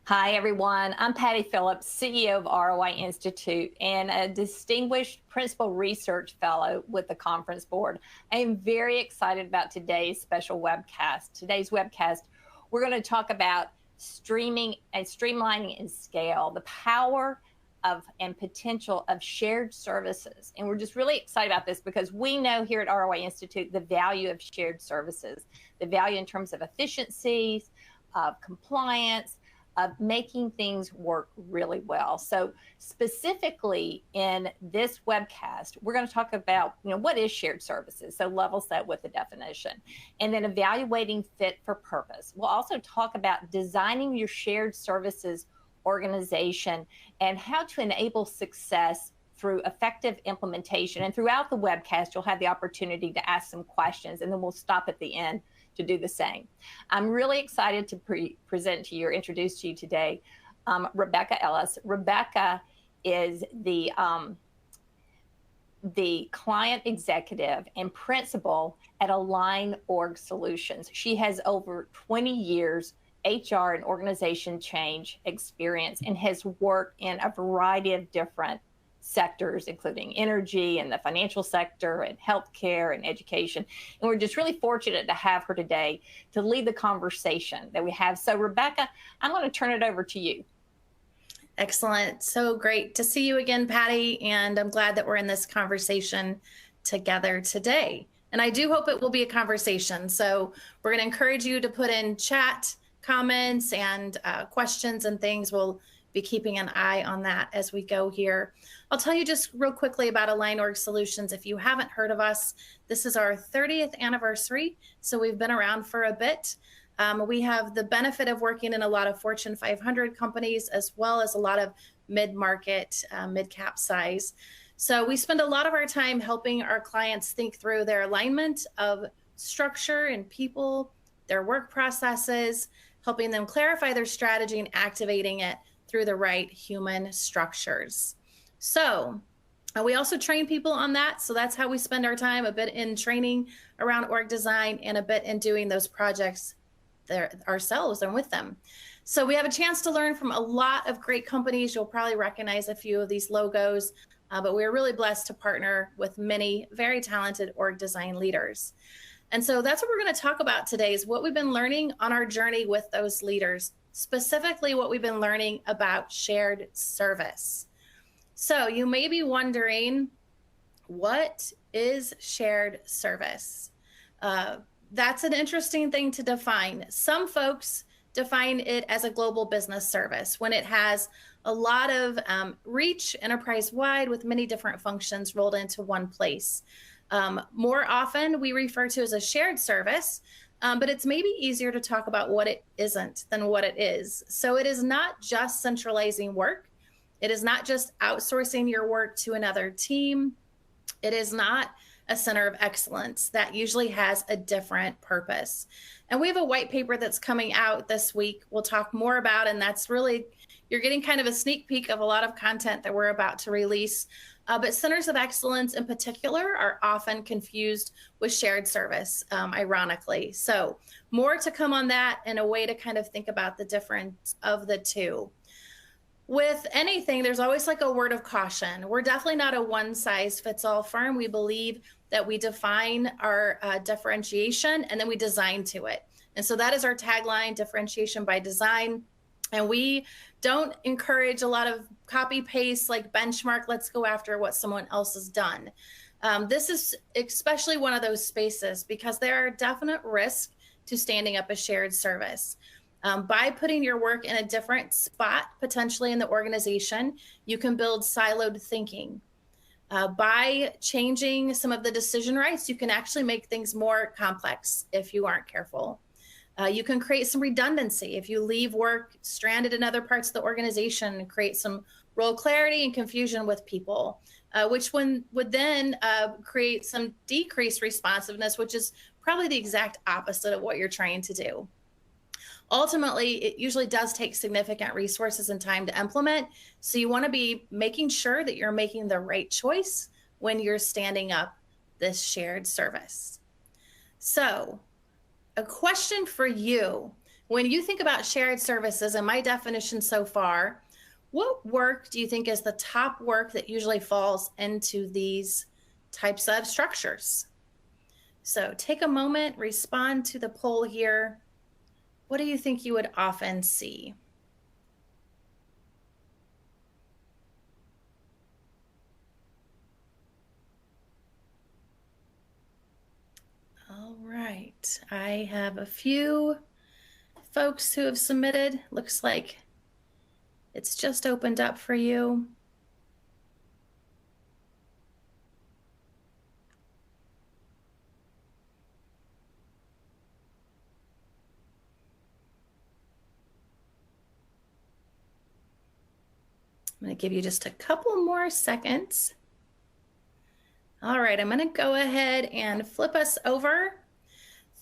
Hi, everyone. I'm Patty Phillips, CEO of ROI Institute and a distinguished principal research fellow with the Conference Board. I am very excited about today's special webcast. Today's webcast, we're going to talk about streaming and streamlining and scale, the power of and potential of shared services. And we're just really excited about this because we know here at ROI Institute the value of shared services, the value in terms of efficiencies, of compliance, of making things work really well. So specifically in this webcast, we're going to talk about, what is shared services? So level set with the definition, and then evaluating fit for purpose. We'll also talk about designing your shared services organization and how to enable success through effective implementation. And throughout the webcast, you'll have the opportunity to ask some questions, and then we'll stop at the end to do the same. I'm really excited to present to you or introduce to you today Rebecca Ellis. Rebecca is the client executive and principal at AlignOrg Solutions. She has over 20 years HR and organization change experience and has worked in a variety of different sectors, including energy and the financial sector and healthcare and education. And we're just really fortunate to have her today to lead the conversation that we have. So Rebecca, I'm going to turn it over to you. Excellent. So great to see you again, Patty. And I'm glad that we're in this conversation together today. And I do hope it will be a conversation. So we're going to encourage you to put in chat comments and questions and things. We'll be keeping an eye on that as we go here. I'll tell you just real quickly about AlignOrg Solutions. If you haven't heard of us, this is our 30th anniversary, so we've been around for a bit. We have the benefit of working in a lot of Fortune 500 companies, as well as a lot of mid-market, mid-cap size. So we spend a lot of our time helping our clients think through their alignment of structure and people, their work processes, helping them clarify their strategy and activating it through the right human structures. So we also train people on that. So that's how we spend our time, a bit in training around org design and a bit in doing those projects there ourselves and with them. So we have a chance to learn from a lot of great companies. You'll probably recognize a few of these logos, but we're really blessed to partner with many very talented org design leaders. And so that's what we're going to talk about today, is what we've been learning on our journey with those leaders, specifically what we've been learning about shared service. So you may be wondering, what is shared service? That's an interesting thing to define. Some folks define it as a global business service when it has a lot of reach enterprise-wide with many different functions rolled into one place. More often we refer to as a shared service, but it's maybe easier to talk about what it isn't than what it is. So it is not just centralizing work. It is not just outsourcing your work to another team. It is not a center of excellence. That usually has a different purpose. And we have a white paper that's coming out this week we'll talk more about, and that's really, you're getting kind of a sneak peek of a lot of content that we're about to release. But centers of excellence in particular are often confused with shared service, ironically. So more to come on that, and a way to kind of think about the difference of the two. With anything, there's always like a word of caution. We're definitely not a one-size-fits-all firm. We believe that we define our differentiation and then we design to it. And so that is our tagline, differentiation by design. And we don't encourage a lot of copy paste, like benchmark, let's go after what someone else has done. This is especially one of those spaces because there are definite risks to standing up a shared service. By putting your work in a different spot, potentially in the organization, you can build siloed thinking. By changing some of the decision rights, you can actually make things more complex if you aren't careful. You can create some redundancy if you leave work stranded in other parts of the organization, and create some role clarity and confusion with people, which would then create some decreased responsiveness, which is probably the exact opposite of what you're trying to do. Ultimately, it usually does take significant resources and time to implement. So you want to be making sure that you're making the right choice when you're standing up this shared service. So a question for you, When you think about shared services, and my definition so far, what work do you think is the top work that usually falls into these types of structures? So take a moment, respond to the poll here. What do you think you would often see? All right, I have a few folks who have submitted. Looks like it's just opened up for you. I'm going to give you just a couple more seconds. All right, I'm going to go ahead and flip us over.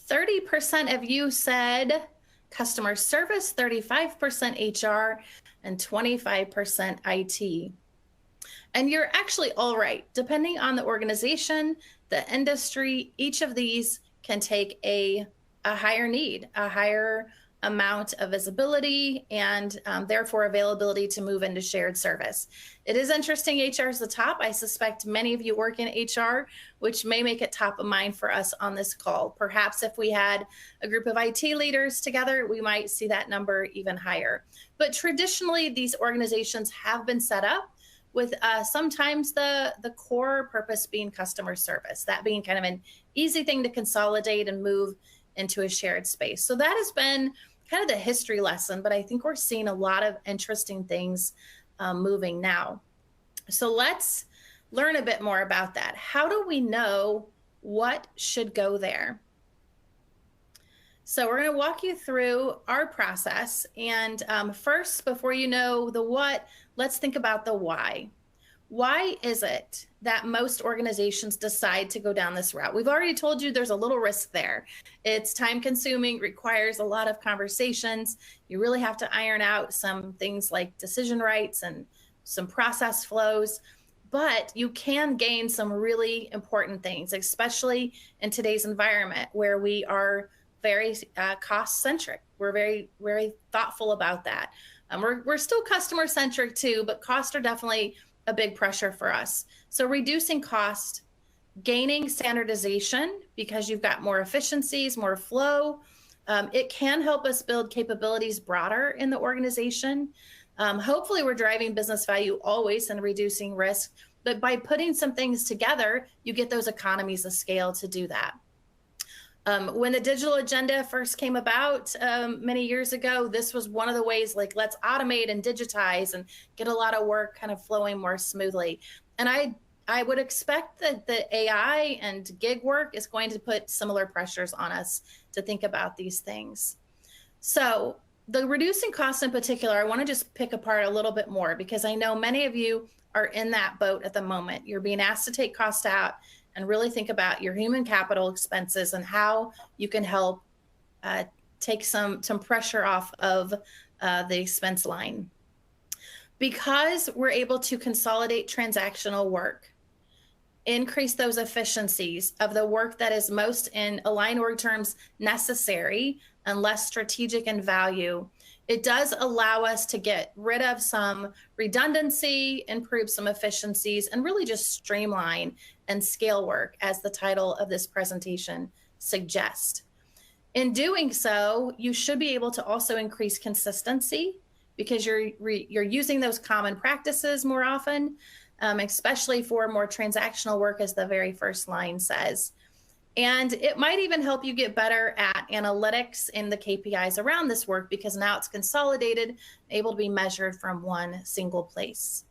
30% of you said customer service, 35% HR, and 25% IT. And you're actually all right. Depending on the organization, the industry, each of these can take a higher need, a higher amount of visibility, and therefore availability to move into shared service. It is interesting, HR is the top. I suspect many of you work in HR, which may make it top of mind for us on this call. Perhaps if we had a group of IT leaders together, we might see that number even higher. But traditionally, these organizations have been set up with sometimes the core purpose being customer service, that being kind of an easy thing to consolidate and move into a shared space. So that has been kind of the history lesson, but I think we're seeing a lot of interesting things moving now. So let's learn a bit more about that. How do we know what should go there? So we're going to walk you through our process. And first, before you know the what, let's think about the why. Why is it that most organizations decide to go down this route? We've already told you there's a little risk there. It's time consuming, requires a lot of conversations. You really have to iron out some things like decision rights and some process flows, but you can gain some really important things, especially in today's environment where we are very cost centric. We're very, very thoughtful about that. We're still customer centric too, but costs are definitely a big pressure for us. So reducing cost, gaining standardization because you've got more efficiencies, more flow. It can help us build capabilities broader in the organization. Hopefully we're driving business value always and reducing risk, but by putting some things together, you get those economies of scale to do that. When the digital agenda first came about many years ago, this was one of the ways, like, let's automate and digitize and get a lot of work kind of flowing more smoothly. And I would expect that the AI and gig work is going to put similar pressures on us to think about these things. So the reducing costs in particular, I want to just pick apart a little bit more because I know many of you are in that boat at the moment. You're being asked to take cost out and really think about your human capital expenses and how you can help take some pressure off of the expense line. Because we're able to consolidate transactional work, increase those efficiencies of the work that is most, in AlignOrg terms, necessary and less strategic in value, it does allow us to get rid of some redundancy, improve some efficiencies, and really just streamline and scale work, as the title of this presentation suggests. In doing so, you should be able to also increase consistency because you're using those common practices more often, especially for more transactional work, as the very first line says. And it might even help you get better at analytics in the KPIs around this work because now it's consolidated, able to be measured from one single place.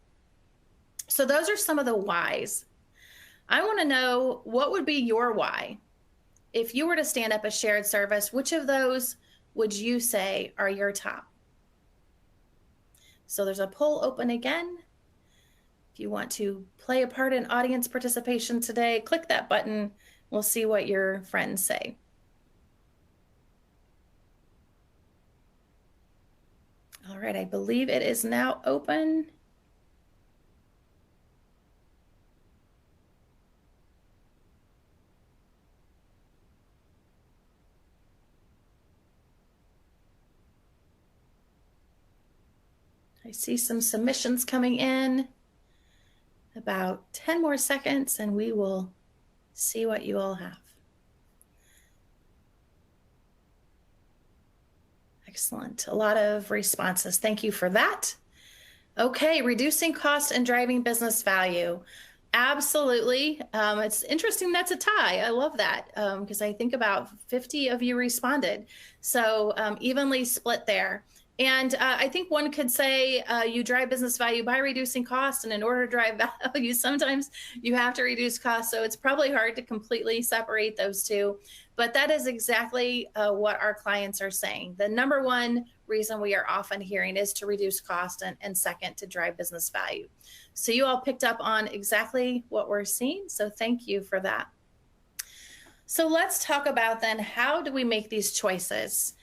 So those are some of the whys. I want to know, what would be your why? If you were to stand up a shared service, which of those would you say are your top? So there's a poll open again. If you want to play a part in audience participation today, click that button. We'll see what your friends say. All right, I believe it is now open. I see some submissions coming in. About 10 more seconds and we will see what you all have. Excellent. A lot of responses. Thank you for that. Okay, reducing cost and driving business value. Absolutely. It's interesting that's a tie. I love that because I think about 50 of you responded. So evenly split there. And I think one could say you drive business value by reducing cost. And in order to drive value, sometimes you have to reduce cost. So it's probably hard to completely separate those two. But that is exactly what our clients are saying. The number one reason we are often hearing is to reduce cost, and second, to drive business value. So you all picked up on exactly what we're seeing. So thank you for that. So let's talk about then, how do we make these choices?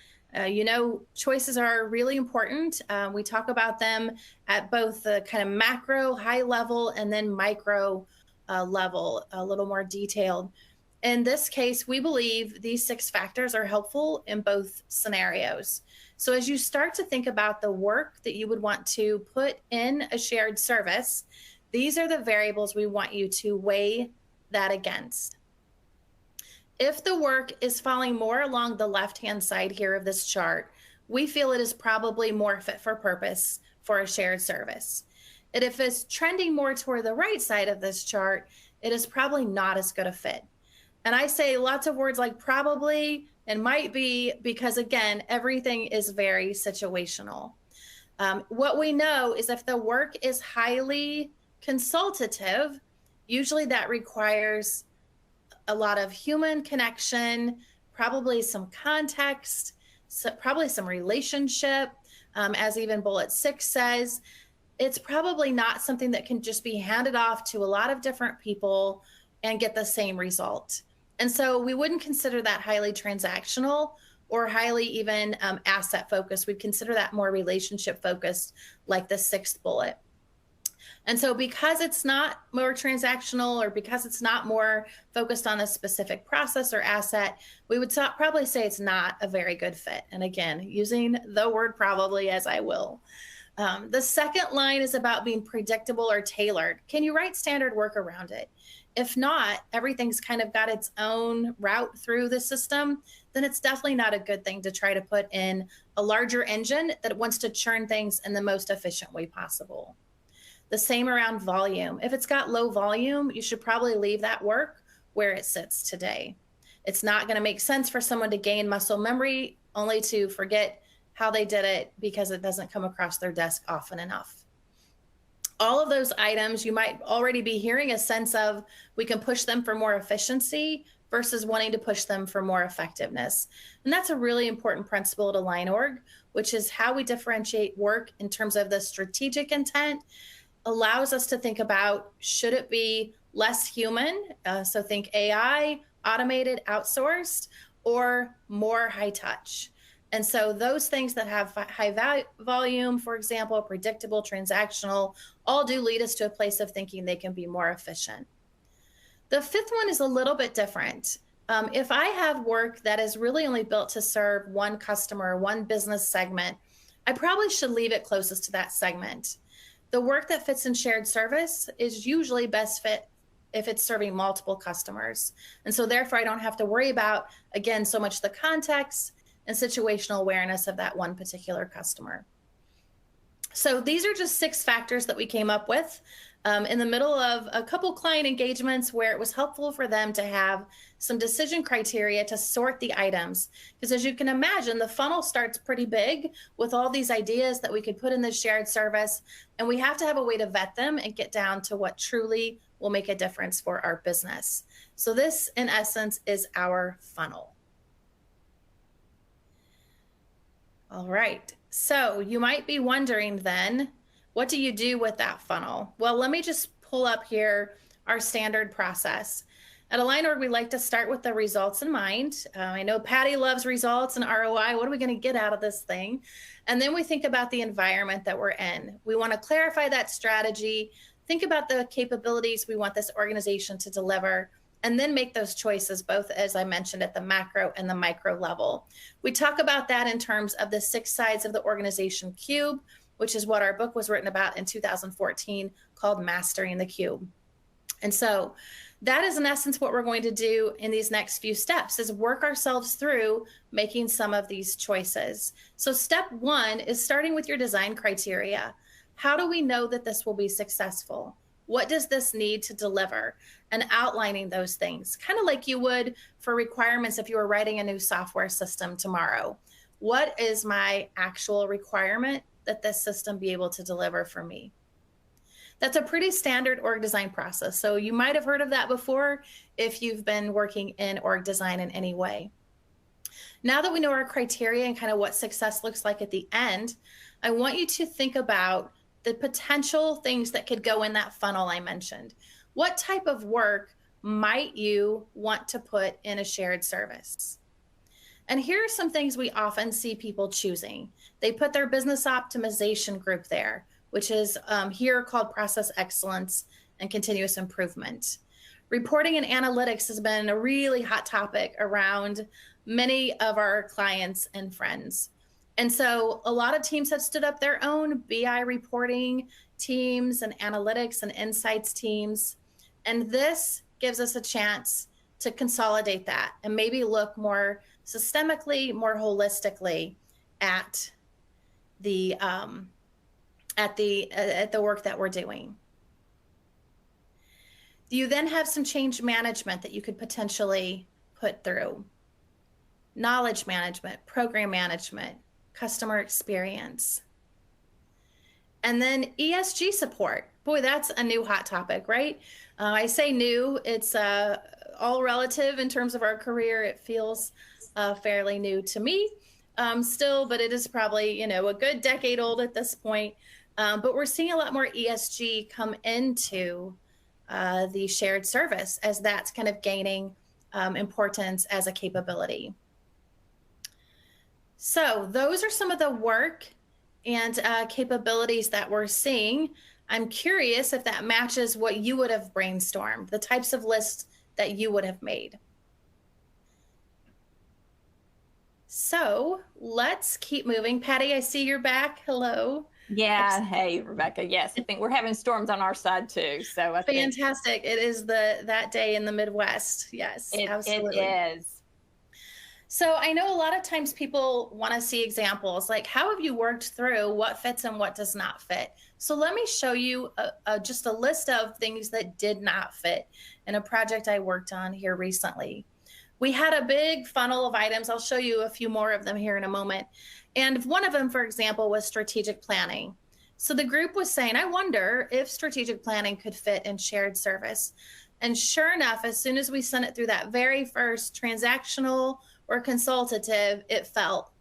Choices are really important. We talk about them at both the kind of macro, high level, and then micro level, a little more detailed. In this case, we believe these 6 factors are helpful in both scenarios. So as you start to think about the work that you would want to put in a shared service, these are the variables we want you to weigh that against. If the work is falling more along the left-hand side here of this chart, we feel it is probably more fit for purpose for a shared service. And if it's trending more toward the right side of this chart, it is probably not as good a fit. And I say lots of words like probably and might be because, again, everything is very situational. What we know is if the work is highly consultative, usually that requires a lot of human connection, probably some context, probably some relationship. As even bullet 6 says, it's probably not something that can just be handed off to a lot of different people and get the same result. And so we wouldn't consider that highly transactional or highly even asset focused. We'd consider that more relationship focused, like the 6th bullet. And so because it's not more transactional, or because it's not more focused on a specific process or asset, we would probably say it's not a very good fit. And again, using the word probably as I will. The second line is about being predictable or tailored. Can you write standard work around it? If not, everything's kind of got its own route through the system, then it's definitely not a good thing to try to put in a larger engine that wants to churn things in the most efficient way possible. The same around volume. If it's got low volume, you should probably leave that work where it sits today. It's not going to make sense for someone to gain muscle memory only to forget how they did it because it doesn't come across their desk often enough. All of those items, you might already be hearing a sense of we can push them for more efficiency versus wanting to push them for more effectiveness. And that's a really important principle at AlignOrg, which is how we differentiate work in terms of the strategic intent, allows us to think about, should it be less human? So think AI, automated, outsourced, or more high touch. And so those things that have high volume, for example, predictable, transactional, all do lead us to a place of thinking they can be more efficient. The 5th one is a little bit different. If I have work that is really only built to serve one customer, one business segment, I probably should leave it closest to that segment. The work that fits in shared service is usually best fit if it's serving multiple customers. And so therefore I don't have to worry about, again, so much the context and situational awareness of that one particular customer. So these are just 6 factors that we came up with in the middle of a couple client engagements where it was helpful for them to have some decision criteria to sort the items. Because as you can imagine, the funnel starts pretty big with all these ideas that we could put in the shared service, and we have to have a way to vet them and get down to what truly will make a difference for our business. So this, in essence, is our funnel. All right, so you might be wondering then, what do you do with that funnel? Well, let me just pull up here our standard process. At AlignOrg, we like to start with the results in mind. I know Patty loves results and ROI. What are we going to get out of this thing? And then we think about the environment that we're in. We want to clarify that strategy, think about the capabilities we want this organization to deliver, and then make those choices, both, as I mentioned, at the macro and the micro level. We talk about that in terms of the 6 sides of the organization cube. which is what our book was written about in 2014, called Mastering the Cube. And so that is in essence what we're going to do in these next few steps, is work ourselves through making some of these choices. So step one is starting with your design criteria. How do we know that this will be successful? What does this need to deliver? And outlining those things, kind of like you would for requirements if you were writing a new software system tomorrow. What is my actual requirement that this system be able to deliver for me? That's a pretty standard org design process. So you might have heard of that before if you've been working in org design in any way. Now that we know our criteria and kind of what success looks like at the end, I want you to think about the potential things that could go in that funnel I mentioned. What type of work might you want to put in a shared service? And here are some things we often see people choosing. They put their business optimization group there, which is here called process excellence and continuous improvement. Reporting and analytics has been a really hot topic around many of our clients and friends. And so a lot of teams have stood up their own BI reporting teams and analytics and insights teams. And this gives us a chance to consolidate that and maybe look more systemically, more holistically at the work that we're doing. You then have some change management that you could potentially put through. Knowledge management, program management, customer experience. And then ESG support. Boy, that's a new hot topic, right? I say new, it's all relative in terms of our career. It feels fairly new to me still, but it is probably, a good decade old at this point. But we're seeing a lot more ESG come into the shared service as that's kind of gaining importance as a capability. So those are some of the work and capabilities that we're seeing. I'm curious if that matches what you would have brainstormed, the types of lists that you would have made. So let's keep moving. Patty, I see you're back. Hello. Yeah. Hey, Rebecca. Yes, I think we're having storms on our side too. So I think fantastic. It is that day in the Midwest. Yes, absolutely. It is. So I know a lot of times people want to see examples, like how have you worked through what fits and what does not fit? So let me show you just a list of things that did not fit in a project I worked on here recently. We had a big funnel of items. I'll show you a few more of them here in a moment. And one of them, for example, was strategic planning. So the group was saying, I wonder if strategic planning could fit in shared service. And sure enough, as soon as we sent it through that very first transactional or consultative, it fell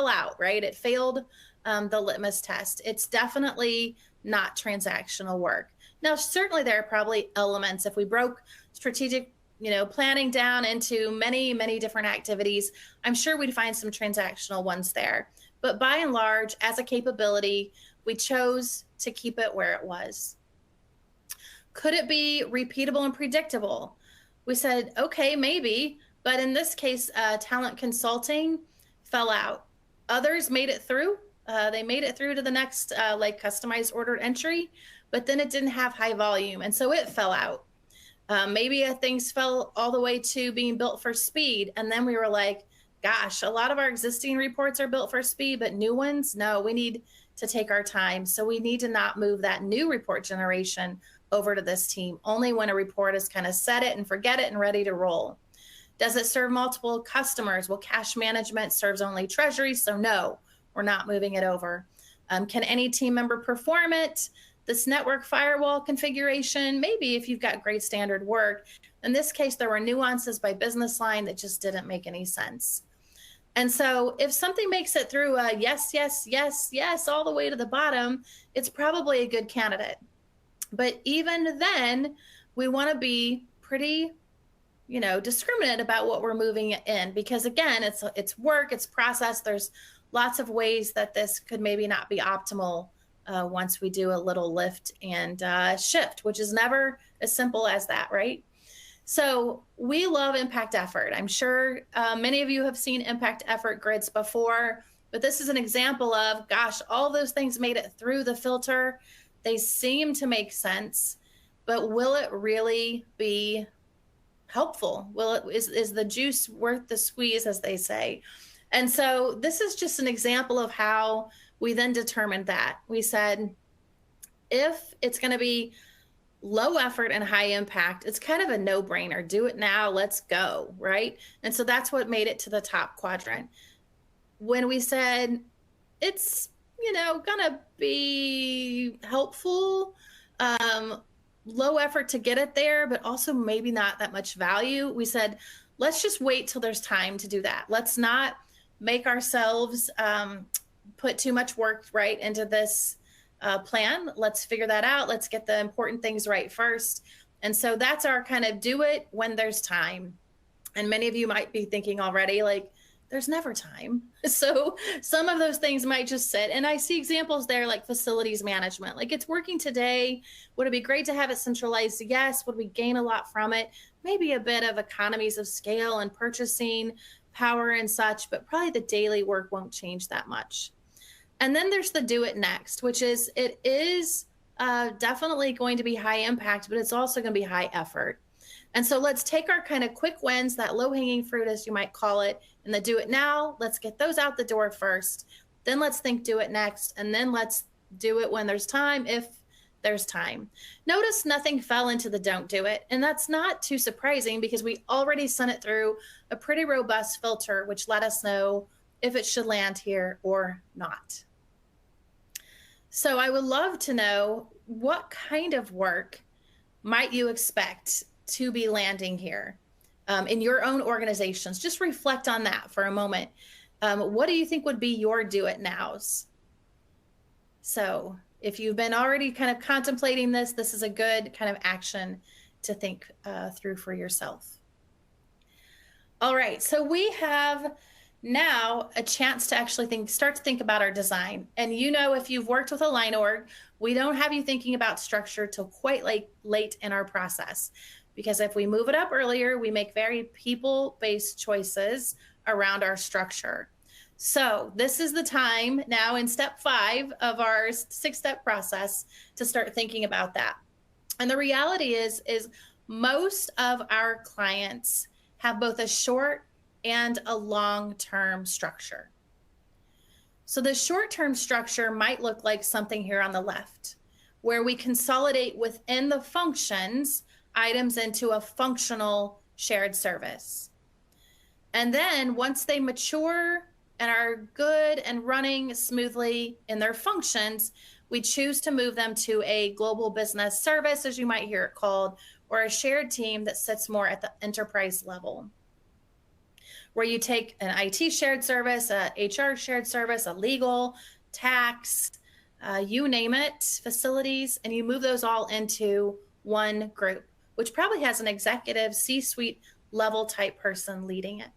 out, right? It failed the litmus test. It's definitely not transactional work. Now, certainly there are probably elements, if we broke strategic planning down into many, many different activities, I'm sure we'd find some transactional ones there. But by and large, as a capability, we chose to keep it where it was. Could it be repeatable and predictable? We said, okay, maybe, but in this case, talent consulting fell out. Others made it through. They made it through to the next like customized ordered entry, but then it didn't have high volume, and so it fell out. Maybe things fell all the way to being built for speed, and then we were like, gosh, a lot of our existing reports are built for speed, but new ones, no, we need to take our time. So we need to not move that new report generation over to this team, only when a report is kind of set it and forget it and ready to roll. Does it serve multiple customers? Well, cash management serves only treasury, so no, we're not moving it over. Can any team member perform it? This network firewall configuration, maybe if you've got great standard work. In this case, there were nuances by business line that just didn't make any sense. And so if something makes it through a yes, yes, yes, yes, all the way to the bottom, it's probably a good candidate. But even then, we want to be pretty, discriminate about what we're moving in, because again, it's work, it's process. There's lots of ways that this could maybe not be optimal once we do a little lift and shift, which is never as simple as that, right? So we love impact effort. I'm sure many of you have seen impact effort grids before. But this is an example of, gosh, all those things made it through the filter. They seem to make sense, but will it really be helpful? Is the juice worth the squeeze, as they say? And so this is just an example of how we then determined that. We said, if it's going to be low effort and high impact, it's kind of a no-brainer. Do it now, let's go, right? And so that's what made it to the top quadrant. When we said it's, gonna be helpful, low effort to get it there, but also maybe not that much value, we said, let's just wait till there's time to do that. Let's not make ourselves put too much work right into this plan. Let's figure that out. Let's get the important things right first. And so that's our kind of do it when there's time. And many of you might be thinking already, like, there's never time. So some of those things might just sit. And I see examples there like facilities management. Like, it's working today. Would it be great to have it centralized? Yes. Would we gain a lot from it? Maybe a bit of economies of scale and purchasing power and such, but probably the daily work won't change that much. And then there's the do it next, which is, it is definitely going to be high impact, but it's also going to be high effort. And so let's take our kind of quick wins, that low hanging fruit, as you might call it, and the do it now. Let's get those out the door first. Then let's think do it next. And then let's do it when there's time, if there's time. Notice nothing fell into the don't do it. And that's not too surprising because we already sent it through a pretty robust filter, which let us know if it should land here or not. So I would love to know, what kind of work might you expect to be landing here in your own organizations? Just reflect on that for a moment. What do you think would be your do it nows? So if you've been already kind of contemplating this, this is a good kind of action to think through for yourself. All right, so we have now a chance to actually start to think about our design. And if you've worked with AlignOrg, we don't have you thinking about structure till quite late in our process. Because if we move it up earlier, we make very people-based choices around our structure. So this is the time now in step 5 of our 6-step process to start thinking about that. And the reality is most of our clients have both a short and a long-term structure. So the short-term structure might look like something here on the left, where we consolidate within the functions items into a functional shared service. And then once they mature and are good and running smoothly in their functions, we choose to move them to a global business service, as you might hear it called, or a shared team that sits more at the enterprise level, where you take an IT shared service, a HR shared service, a legal, tax, you name it, facilities, and you move those all into one group, which probably has an executive C-suite level type person leading it.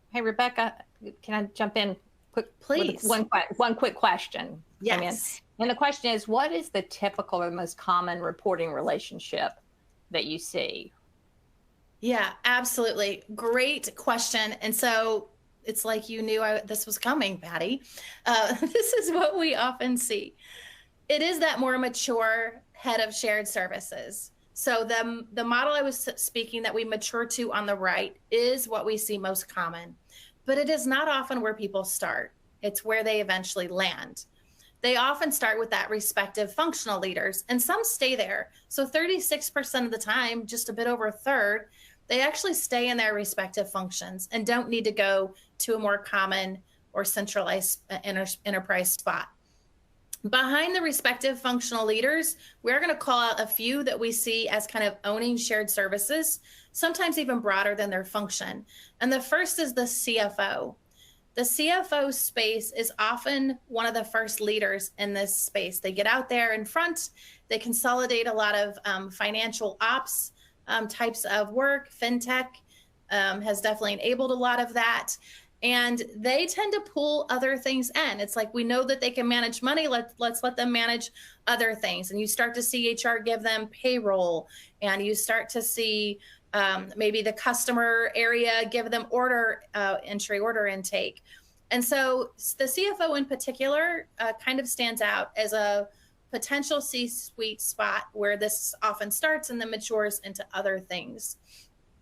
Hey, Rebecca, can I jump in quick? Please. One quick question. Yes. And the question is, what is the typical or most common reporting relationship that you see? Yeah, absolutely. Great question. And so it's like you knew this was coming, Patty. This is what we often see. It is that more mature head of shared services. So the model I was speaking that we mature to on the right is what we see most common, but it is not often where people start. It's where they eventually land. They often start with that respective functional leaders, and some stay there. So 36% of the time, just a bit over a third, they actually stay in their respective functions and don't need to go to a more common or centralized enterprise spot. Behind the respective functional leaders, we're going to call out a few that we see as kind of owning shared services, sometimes even broader than their function. And the first is the CFO. The CFO space is often one of the first leaders in this space. They get out there in front, they consolidate a lot of financial ops types of work. FinTech has definitely enabled a lot of that. And they tend to pull other things in. It's like, we know that they can manage money. Let's let them manage other things. And you start to see HR give them payroll, and you start to see maybe the customer area give them order entry, order intake. And so the CFO in particular kind of stands out as a potential C-suite spot where this often starts and then matures into other things.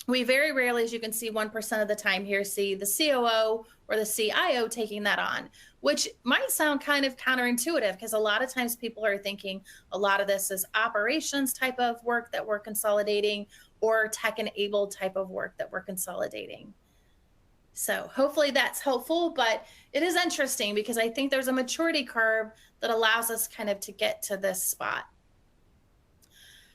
We very rarely, as you can see, 1% of the time here, see the COO or the CIO taking that on, which might sound kind of counterintuitive because a lot of times people are thinking a lot of this is operations type of work that we're consolidating or tech-enabled type of work that we're consolidating. So hopefully that's helpful, but it is interesting because I think there's a maturity curve that allows us kind of to get to this spot.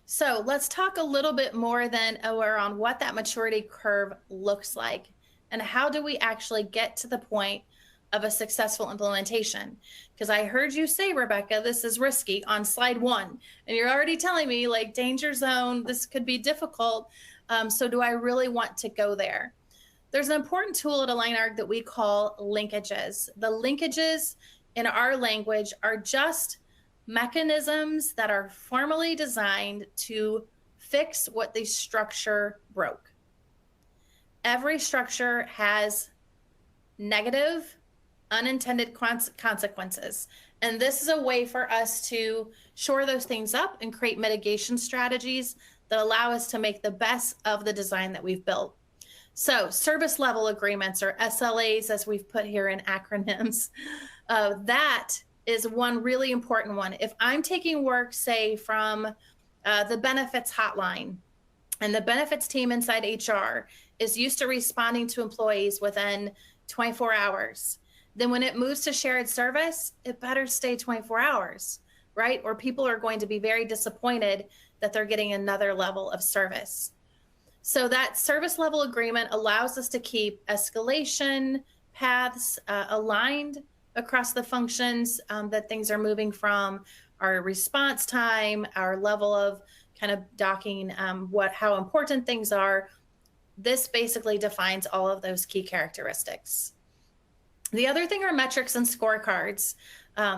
So let's talk a little bit more then around what that maturity curve looks like and how do we actually get to the point of a successful implementation? Because I heard you say, Rebecca, this is risky on slide 1, and you're already telling me like danger zone, this could be difficult. So do I really want to go there? There's an important tool at AlignOrg that we call linkages. The linkages in our language are just mechanisms that are formally designed to fix what the structure broke. Every structure has negative, unintended consequences. And this is a way for us to shore those things up and create mitigation strategies that allow us to make the best of the design that we've built. So service level agreements, or SLAs as we've put here in acronyms, that is one really important one. If I'm taking work, say, from the benefits hotline, and the benefits team inside HR is used to responding to employees within 24 hours, then when it moves to shared service, it better stay 24 hours, right? Or people are going to be very disappointed that they're getting another level of service. So that service level agreement allows us to keep escalation paths aligned across the functions that things are moving from, our response time, our level of kind of docking, how important things are. This basically defines all of those key characteristics. The other thing are metrics and scorecards.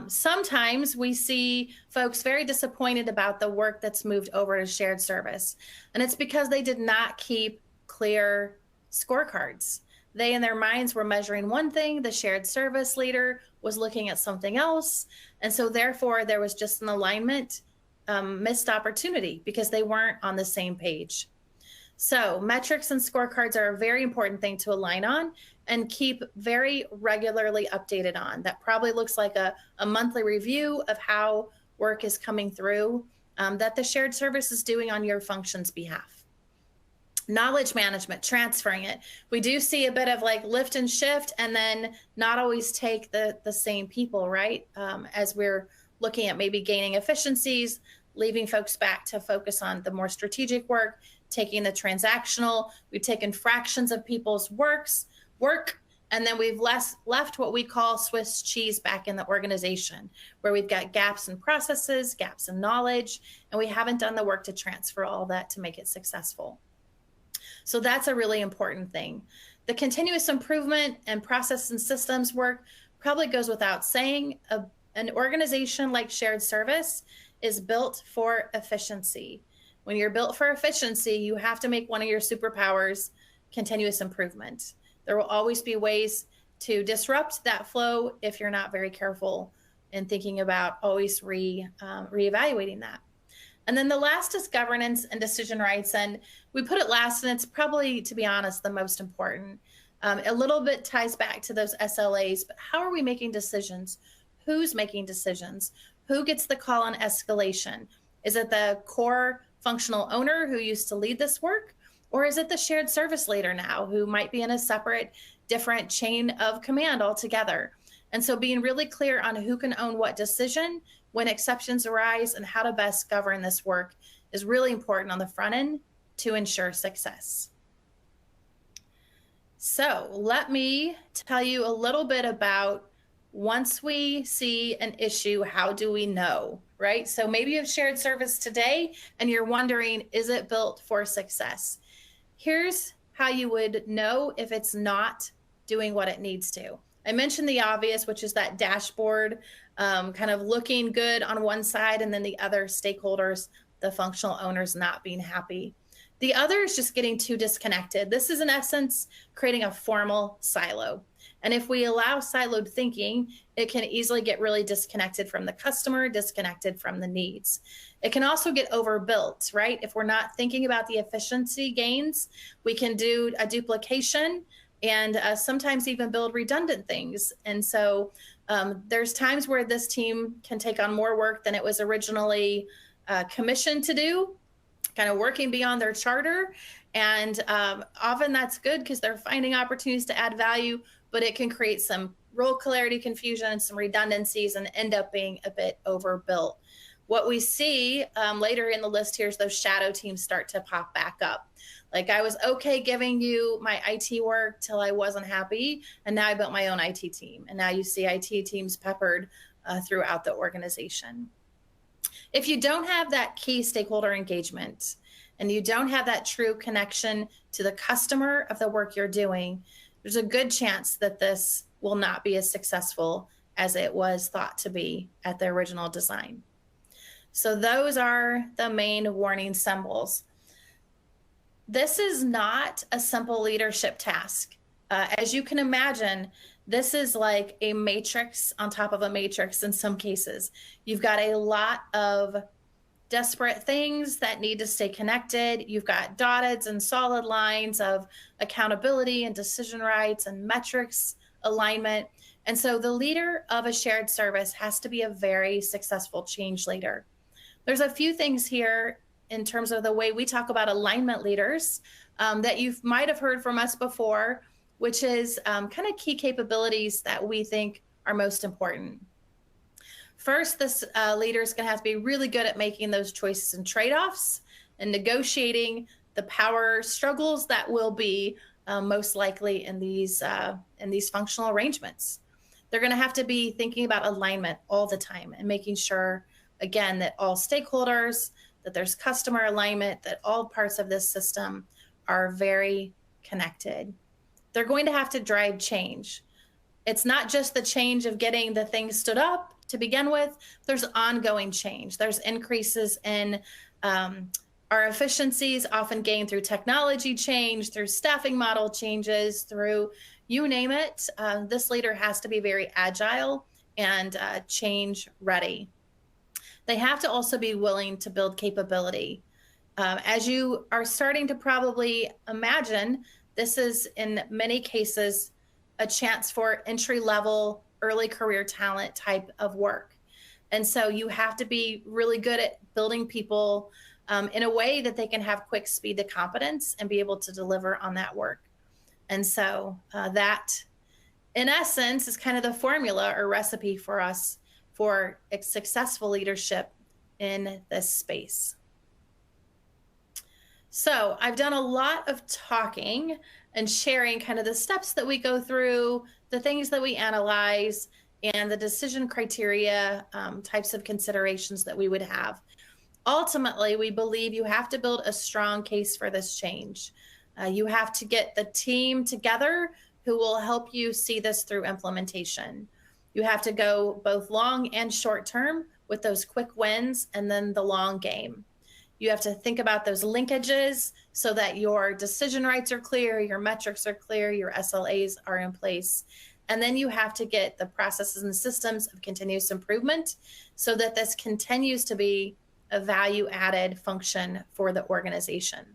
Sometimes we see folks very disappointed about the work that's moved over to shared service, and it's because they did not keep clear scorecards. They, in their minds, were measuring one thing, the shared service leader was looking at something else, and so therefore there was just an alignment missed opportunity because they weren't on the same page. So metrics and scorecards are a very important thing to align on and keep very regularly updated on. That probably looks like a monthly review of how work is coming through that the shared service is doing on your function's behalf. Knowledge management, transferring it. We do see a bit of like lift and shift and then not always take the same people, right? As we're looking at maybe gaining efficiencies, leaving folks back to focus on the more strategic work, taking the transactional. We've taken fractions of people's work, and then we've left what we call Swiss cheese back in the organization, where we've got gaps in processes, gaps in knowledge, and we haven't done the work to transfer all that to make it successful. So that's a really important thing. The continuous improvement and process and systems work probably goes without saying. An organization like shared service is built for efficiency. When you're built for efficiency, you have to make one of your superpowers continuous improvement. There will always be ways to disrupt that flow if you're not very careful in thinking about always reevaluating that. And then the last is governance and decision rights. And we put it last, and it's probably, to be honest, the most important. A little bit ties back to those SLAs, but how are we making decisions? Who's making decisions? Who gets the call on escalation? Is it the core functional owner who used to lead this work? Or is it the shared service leader now who might be in a separate, different chain of command altogether? And so being really clear on who can own what decision when exceptions arise and how to best govern this work is really important on the front end to ensure success. So let me tell you a little bit about once we see an issue, how do we know, right? So maybe you have shared service today and you're wondering, is it built for success? Here's how you would know if it's not doing what it needs to. I mentioned the obvious, which is that dashboard kind of looking good on one side and then the other stakeholders, the functional owners, not being happy. The other is just getting too disconnected. This is in essence creating a formal silo. And if we allow siloed thinking, it can easily get really disconnected from the customer, disconnected from the needs. It can also get overbuilt, right? If we're not thinking about the efficiency gains, we can do a duplication and sometimes even build redundant things. And so there's times where this team can take on more work than it was originally commissioned to do, kind of working beyond their charter. And often that's good because they're finding opportunities to add value, but it can create some role clarity confusion and some redundancies and end up being a bit overbuilt. What we see later in the list here is those shadow teams start to pop back up. Like, I was okay giving you my IT work till I wasn't happy, and now I built my own IT team. And now you see IT teams peppered throughout the organization. If you don't have that key stakeholder engagement and you don't have that true connection to the customer of the work you're doing, there's a good chance that this will not be as successful as it was thought to be at the original design. So those are the main warning symbols. This is not a simple leadership task. As you can imagine, this is like a matrix on top of a matrix in some cases. You've got a lot of disparate things that need to stay connected. You've got dotted and solid lines of accountability and decision rights and metrics alignment. And so the leader of a shared service has to be a very successful change leader. There's a few things here in terms of the way we talk about alignment leaders that you might have heard from us before, which is kind of key capabilities that we think are most important. First, this leader is going to have to be really good at making those choices and trade-offs and negotiating the power struggles that will be most likely in these functional arrangements. They're going to have to be thinking about alignment all the time and making sure, again, that all stakeholders, that there's customer alignment, that all parts of this system are very connected. They're going to have to drive change. It's not just the change of getting the thing stood up to begin with. There's ongoing change. There's increases in our efficiencies, often gained through technology change, through staffing model changes, through you name it. This leader has to be very agile and change ready. They have to also be willing to build capability. As you are starting to probably imagine, this is in many cases a chance for entry-level, early career talent type of work. And so you have to be really good at building people in a way that they can have quick speed to competence and be able to deliver on that work. And so that, in essence, is kind of the formula or recipe for us for successful leadership in this space. So I've done a lot of talking and sharing kind of the steps that we go through, the things that we analyze, and the decision criteria types of considerations that we would have. Ultimately, we believe you have to build a strong case for this change. You have to get the team together who will help you see this through implementation. You have to go both long and short term with those quick wins and then the long game. You have to think about those linkages so that your decision rights are clear, your metrics are clear, your SLAs are in place. And then you have to get the processes and systems of continuous improvement so that this continues to be a value-added function for the organization.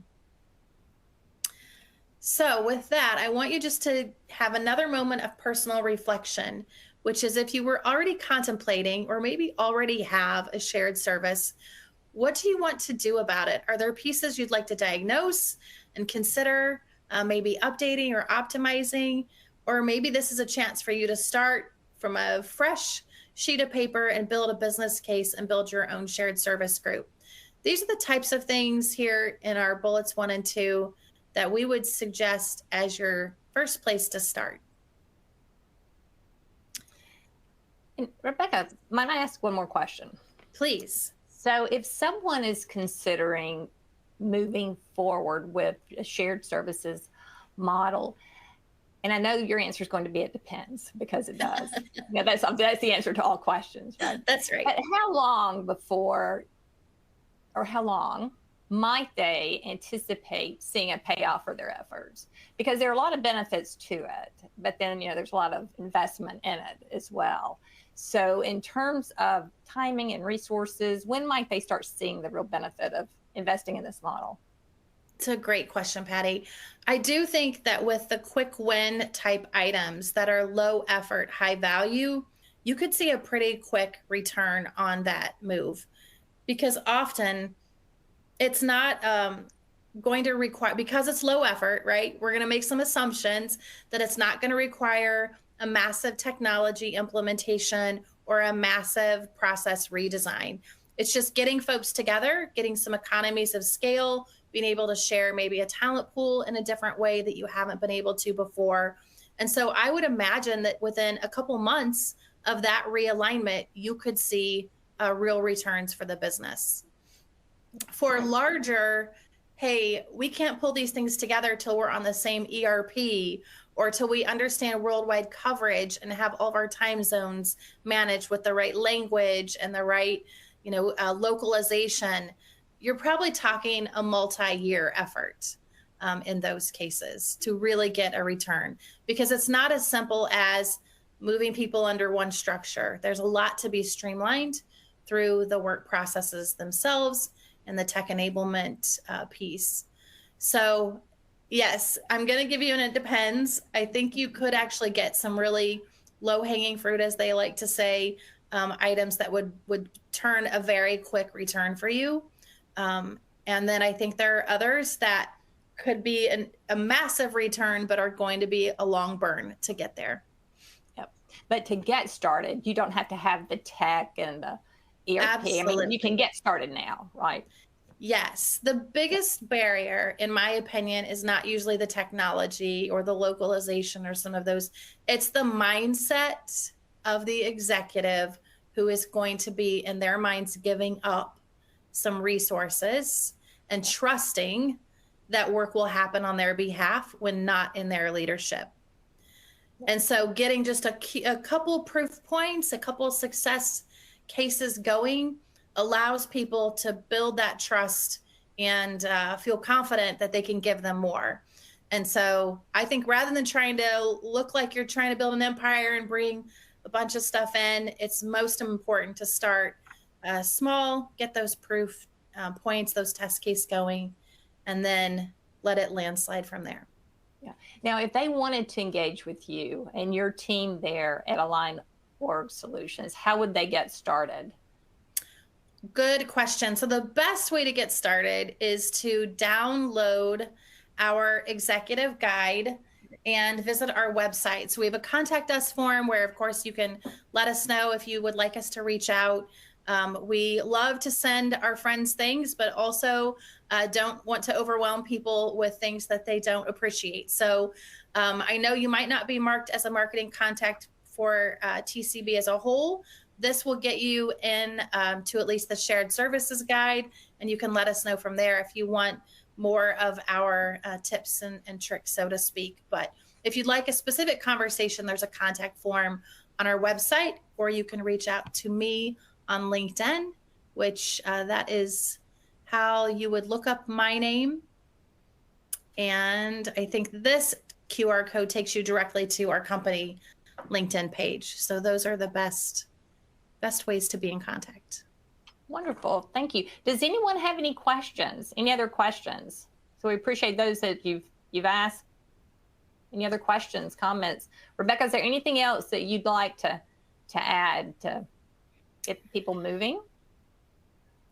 So with that, I want you just to have another moment of personal reflection, which is if you were already contemplating or maybe already have a shared service, what do you want to do about it? Are there pieces you'd like to diagnose and consider maybe updating or optimizing? Or maybe this is a chance for you to start from a fresh sheet of paper and build a business case and build your own shared service group. These are the types of things here in our bullets 1 and 2 that we would suggest as your first place to start. And Rebecca, might I ask one more question? Please. So if someone is considering moving forward with a shared services model, and I know your answer is going to be it depends, because it does. That's the answer to all questions, right? That's right. But how long before, or how long might they anticipate seeing a payoff for their efforts? Because there are a lot of benefits to it, but then, there's a lot of investment in it as well. So in terms of timing and resources, when might they start seeing the real benefit of investing in this model? It's a great question, Patty. I do think that with the quick win type items that are low effort, high value, you could see a pretty quick return on that move, because often it's not going to require, because it's low effort, right? We're going to make some assumptions that it's not going to require a massive technology implementation or a massive process redesign. It's just getting folks together, getting some economies of scale, being able to share maybe a talent pool in a different way that you haven't been able to before. And so I would imagine that within a couple months of that realignment, you could see real returns for the business. For larger, hey, we can't pull these things together till we're on the same ERP or till we understand worldwide coverage and have all of our time zones managed with the right language and the right, localization. You're probably talking a multi-year effort in those cases to really get a return, because it's not as simple as moving people under one structure. There's a lot to be streamlined through the work processes themselves and the tech enablement piece. So yes, I'm going to give you an it depends. I think you could actually get some really low hanging fruit, as they like to say, items that would turn a very quick return for you. And then I think there are others that could be a massive return, but are going to be a long burn to get there. Yep. But to get started, you don't have to have the tech and the ERP. Absolutely. I mean, you can get started now, right? Yes. The biggest barrier, in my opinion, is not usually the technology or the localization or some of those. It's the mindset of the executive who is going to be, in their minds, giving up some resources and trusting that work will happen on their behalf when not in their leadership. And so getting just a couple proof points, a couple success cases going allows people to build that trust and feel confident that they can give them more. And so I think rather than trying to look like you're trying to build an empire and bring a bunch of stuff in, it's most important to start small, get those proof points, those test case going, and then let it landslide from there. Yeah. Now, if they wanted to engage with you and your team there at AlignOrg Solutions, how would they get started? Good question. So the best way to get started is to download our executive guide and visit our website. So we have a contact us form where, of course, you can let us know if you would like us to reach out. We love to send our friends things, but also don't want to overwhelm people with things that they don't appreciate. So I know you might not be marked as a marketing contact for TCB as a whole. This will get you in to at least the shared services guide, and you can let us know from there if you want more of our tips and tricks, so to speak. But if you'd like a specific conversation, there's a contact form on our website, or you can reach out to me on LinkedIn, which that is how you would look up my name. And I think this QR code takes you directly to our company LinkedIn page. So those are the best ways to be in contact. Wonderful. Thank you. Does anyone have any questions? Any other questions? So we appreciate those that you've asked. Any other questions, comments? Rebecca, is there anything else that you'd like to add to get people moving?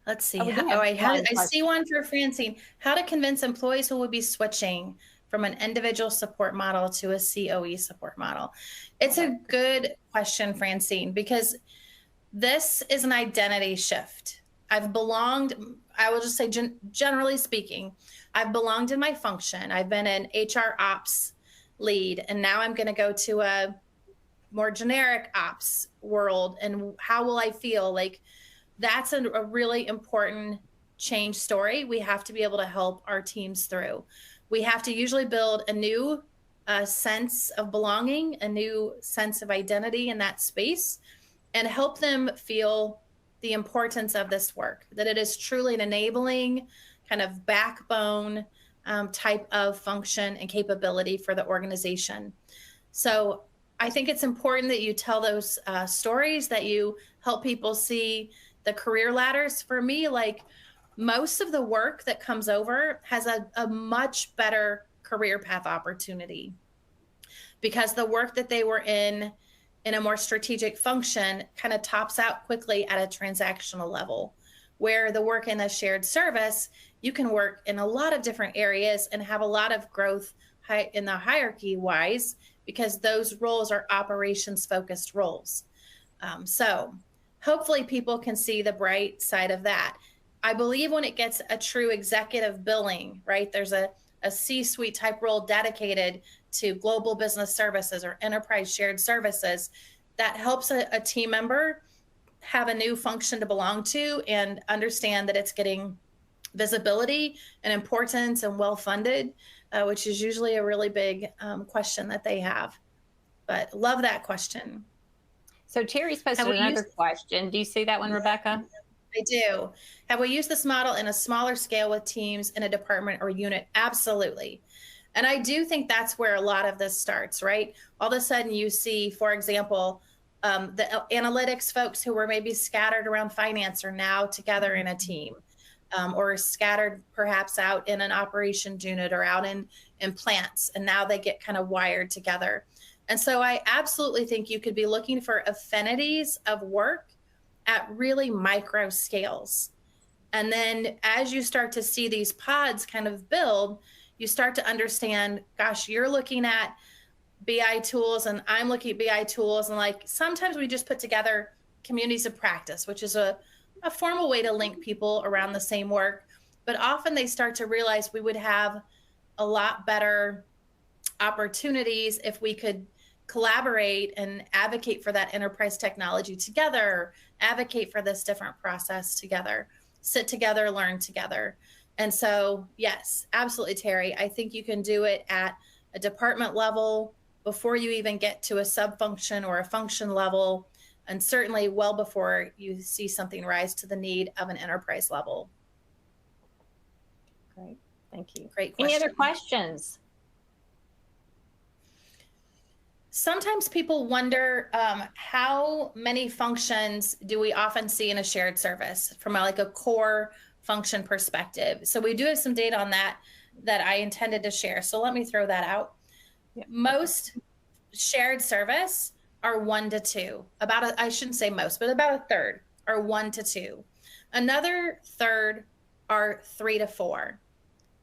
Let's see. I see one for Francine. How to convince employees who will be switching from an individual support model to a COE support model? It's a good question, Francine, because this is an identity shift. I will just say, generally speaking, I've belonged in my function. I've been an HR ops lead, and now I'm going to go to a more generic ops world. And how will I feel? Like, that's a really important change story we have to be able to help our teams through. We have to usually build a new sense of belonging, a new sense of identity in that space, and help them feel the importance of this work, that it is truly an enabling kind of backbone type of function and capability for the organization. So I think it's important that you tell those stories, that you help people see the career ladders. For me, like, most of the work that comes over has a much better career path opportunity, because the work that they were in a more strategic function kind of tops out quickly at a transactional level, where the work in a shared service, you can work in a lot of different areas and have a lot of growth in the hierarchy wise, because those roles are operations focused roles. So hopefully people can see the bright side of that. I believe when it gets a true executive billing, right, there's a C-suite type role dedicated to global business services or enterprise shared services, that helps a team member have a new function to belong to and understand that it's getting visibility and importance and well-funded, which is usually a really big question that they have. But love that question. So Terry's posted another question. Do you see that one, Rebecca? I do. Have we used this model in a smaller scale with teams in a department or unit? Absolutely. And I do think that's where a lot of this starts, right? All of a sudden you see, for example, the analytics folks who were maybe scattered around finance are now together in a team, or scattered perhaps out in an operations unit or out in plants, and now they get kind of wired together. And so I absolutely think you could be looking for affinities of work at really micro scales. And then as you start to see these pods kind of build, you start to understand, gosh, you're looking at BI tools and I'm looking at BI tools. And like, sometimes we just put together communities of practice, which is a formal way to link people around the same work. But often they start to realize we would have a lot better opportunities if we could collaborate and advocate for that enterprise technology together, advocate for this different process together, sit together, learn together. And so, yes, absolutely, Terry. I think you can do it at a department level before you even get to a sub-function or a function level, and certainly well before you see something rise to the need of an enterprise level. Great, thank you. Great question. Any other questions? Sometimes people wonder how many functions do we often see in a shared service from like a core function perspective. So we do have some data on that I intended to share. So let me throw that out. Yeah. Most shared service are 1 to 2. I shouldn't say most, but about a third are 1 to 2. Another third are 3 to 4.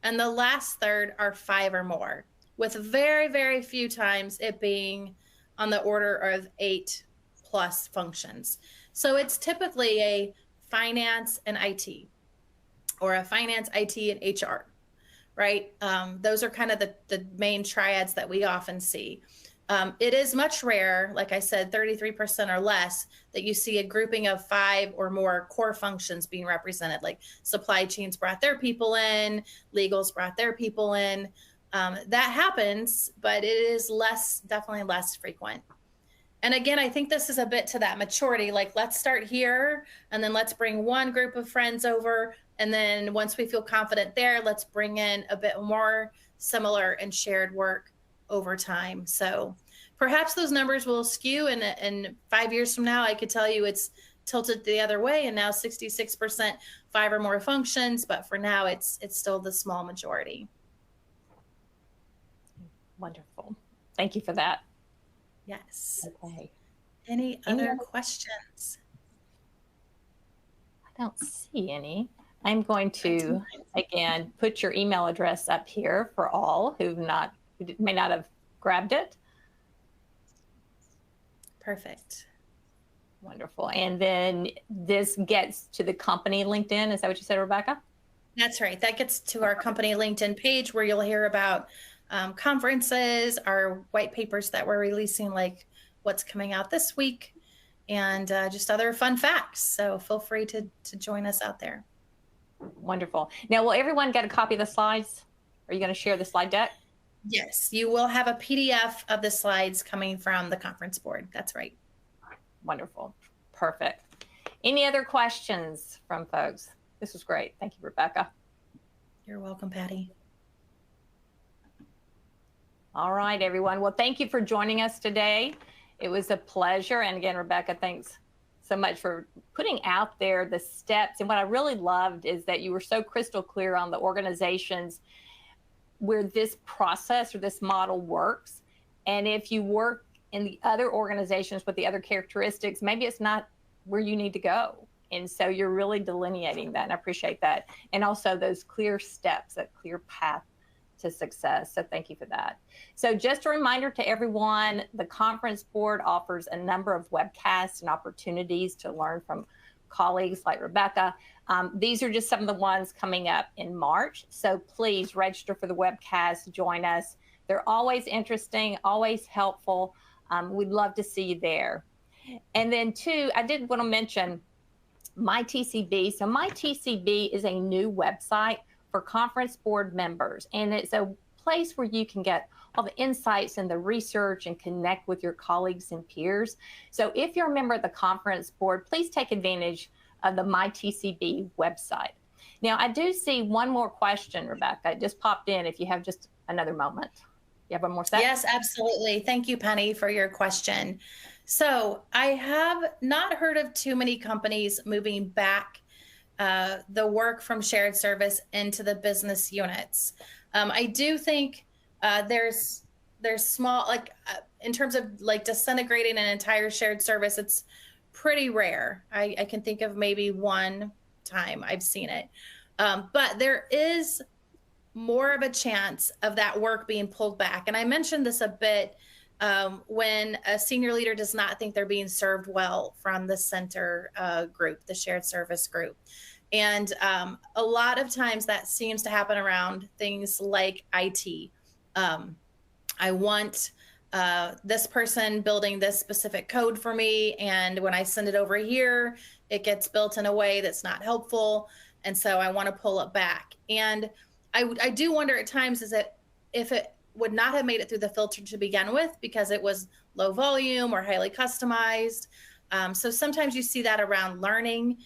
And the last third are 5 or more, with very, very few times it being on the order of 8 plus functions. So it's typically a finance and IT, or a finance, IT, and HR, right? Those are kind of the main triads that we often see. It is much rare, like I said, 33% or less, that you see a grouping of 5 or more core functions being represented, like supply chains brought their people in, legals brought their people in. That happens, but it is definitely less frequent. And again, I think this is a bit to that maturity, like let's start here and then let's bring one group of friends over. And then once we feel confident there, let's bring in a bit more similar and shared work over time. So perhaps those numbers will skew, and 5 years from now, I could tell you it's tilted the other way, and now 66% 5 or more functions. But for now, it's still the small majority. Wonderful. Thank you for that. Yes. Okay. Any other questions? I don't see any. I'm going to, again, put your email address up here for all who may not have grabbed it. Perfect. Wonderful. And then this gets to the company LinkedIn. Is that what you said, Rebecca? That's right. That gets to our company LinkedIn page, where you'll hear about conferences, our white papers that we're releasing, like what's coming out this week, and just other fun facts. So feel free to join us out there. Wonderful. Now, will everyone get a copy of the slides? Are you going to share the slide deck? Yes, you will have a PDF of the slides coming from the conference board. That's right. Wonderful. Perfect. Any other questions from folks? This was great. Thank you, Rebecca. You're welcome, Patty. All right, everyone. Well, thank you for joining us today. It was a pleasure. And again, Rebecca, thanks so much for putting out there the steps. And what I really loved is that you were so crystal clear on the organizations where this process or this model works. And if you work in the other organizations with the other characteristics, maybe it's not where you need to go. And so you're really delineating that, and I appreciate that. And also those clear steps, that clear path to success. So thank you for that. So just a reminder to everyone, the conference board offers a number of webcasts and opportunities to learn from colleagues like Rebecca. These are just some of the ones coming up in March. So please register for the webcast, join us. They're always interesting, always helpful. We'd love to see you there. And then two, I did want to mention MyTCB. So MyTCB is a new website for conference board members, and it's a place where you can get all the insights and the research and connect with your colleagues and peers. So if you're a member of the conference board, please take advantage of the MyTCB website. Now, I do see one more question, Rebecca. It just popped in. If you have just another moment. You have one more second? Yes, absolutely. Thank you, Penny, for your question. So I have not heard of too many companies moving back the work from shared service into the business units. I do think there's small, like in terms of like disintegrating an entire shared service, it's pretty rare. I can think of maybe one time I've seen it. But there is more of a chance of that work being pulled back. And I mentioned this a bit when a senior leader does not think they're being served well from the center group, the shared service group. And a lot of times that seems to happen around things like IT. I want this person building this specific code for me, and when I send it over here, it gets built in a way that's not helpful, and so I want to pull it back. And I do wonder at times is that if it would not have made it through the filter to begin with because it was low volume or highly customized. So sometimes you see that around learning.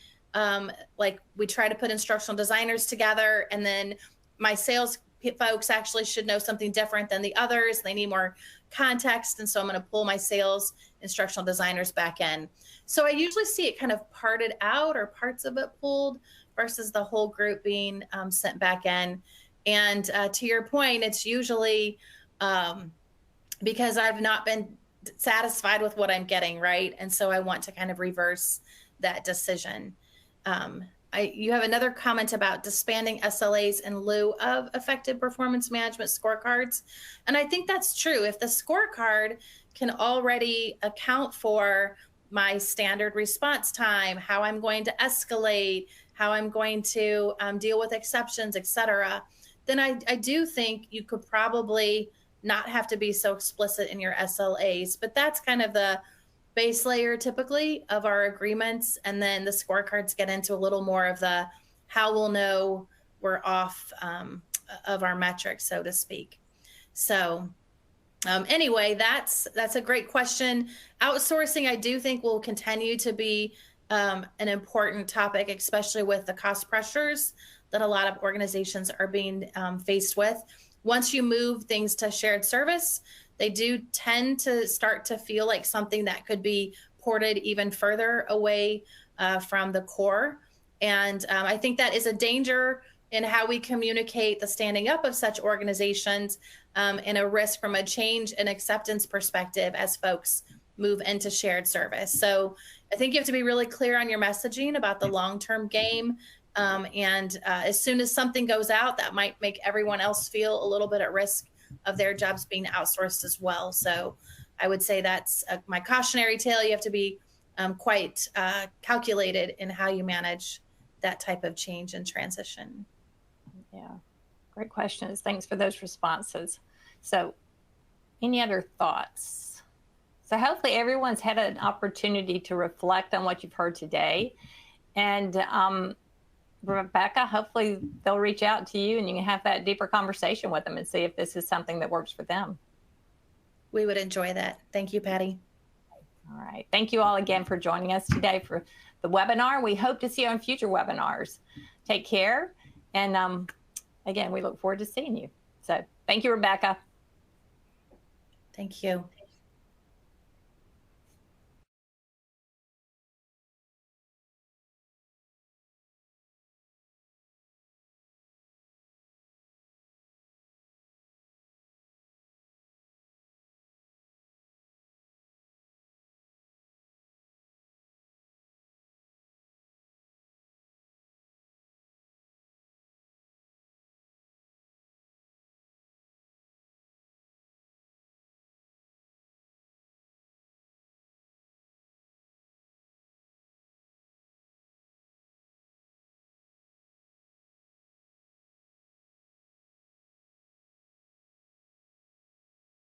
Like we try to put instructional designers together, and then my sales folks actually should know something different than the others. They need more context. And so I'm going to pull my sales instructional designers back in. So I usually see it kind of parted out or parts of it pulled versus the whole group being sent back in. And to your point, it's usually because I've not been satisfied with what I'm getting, right? And so I want to kind of reverse that decision. You have another comment about disbanding SLAs in lieu of effective performance management scorecards. And I think that's true. If the scorecard can already account for my standard response time, how I'm going to escalate, how I'm going to deal with exceptions, et cetera, then I do think you could probably not have to be so explicit in your SLAs. But that's kind of the base layer typically of our agreements. And then the scorecards get into a little more of the how we'll know we're off of our metrics, so to speak. So anyway, that's a great question. Outsourcing, I do think will continue to be an important topic, especially with the cost pressures that a lot of organizations are being faced with. Once you move things to shared service, they do tend to start to feel like something that could be ported even further away from the core. And I think that is a danger in how we communicate the standing up of such organizations and a risk from a change and acceptance perspective as folks move into shared service. So I think you have to be really clear on your messaging about the long-term game. And as soon as something goes out, that might make everyone else feel a little bit at risk of their jobs being outsourced as well. So I would say that's my cautionary tale. You have to be quite calculated in how you manage that type of change and transition. Yeah, great questions. Thanks for those responses. So any other thoughts? So hopefully everyone's had an opportunity to reflect on what you've heard today. And Rebecca, hopefully they'll reach out to you and you can have that deeper conversation with them and see if this is something that works for them. We would enjoy that. Thank you, Patty. All right. Thank you all again for joining us today for the webinar. We hope to see you on future webinars. Take care. And again, we look forward to seeing you. So thank you, Rebecca. Thank you.